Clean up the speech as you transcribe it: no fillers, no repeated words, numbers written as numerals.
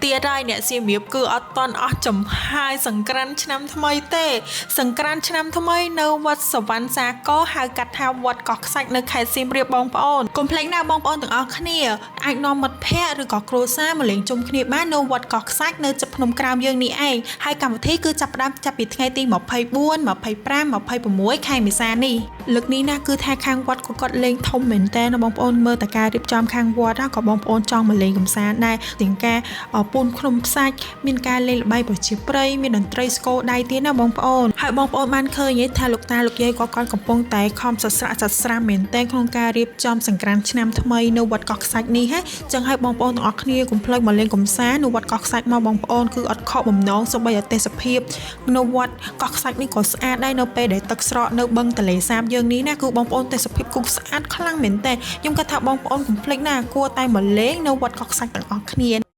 ទៀតហើយអ្នកសៀមរាបគឺអត់តន់អស់ចំហាយសង្ក្រាន្តឆ្នាំថ្មីទេសង្ក្រាន្តឆ្នាំថ្មីនៅវត្តសវណ្ណសាគរហៅកាត់ថាវត្តកោះខ្សាច់នៅខេត្តសៀមរាបបងប្អូនកុំភ្លេចណាបងប្អូនទាំងអស់គ្នាអាចនាំមិត្តភ័ក្តិឬក៏គ្រួសារមកលេងជុំគ្នាបាននៅវត្តកោះខ្សាច់នៅជិតភ្នំក្រោមយើងនេះឯងហើយកម្មវិធីគឺចាប់ផ្ដើមចាប់ពីថ្ងៃទី24 25 26ខែមេសានេះលើកនេះណាគឺថាខាងវត្តក៏គាត់លេងធំមែនតើបងប្អូនមើលតការរៀបចំខាងវត្តក៏បងប្អូនចង់មកលេងកម្សាន្តដែរទាំងការពូនភ្នំខ្សាច់មានការលេងល្បែងប្រជាប្រិយមានតន្ត្រីស្គរដៃទៀតណាបងប្អូនហើយបងប្អូនបានឃើញទេថាលោកតាលោកយាយគាត់កំពុងតែខំសស្រាក់សស្រាំមែនតើក្នុងការរៀបចំសង្ក្រាន្តឆ្នាំថ្មីនៅវត្តកោះខ្សាច់នេះហ៎ចឹងហើយបងប្អូនទាំងអស់គ្នាកុំភ្លេចមកលេងកម្សាន្តនៅវត្តកោះខ្សាច់មកបងប្អូនគឺអត់ខកបំណងសូម្បីតែទេសភាពនៅវត្តកោះខ្សាច់នេះក៏ស្អាតដែរនៅពេលដែលទឹកស្រកនៅបឹងទន្លេសាបយើងនេះណាគឺបងប្អូនទេសភាពគឺស្អាតខ្លាំងមែនតើខ្ញុំគិតថាបងប្អូនកុំភ្លេចណាគួរតែមកលេងនៅវត្តកោះខ្សាច់ទាំងអស់គ្នា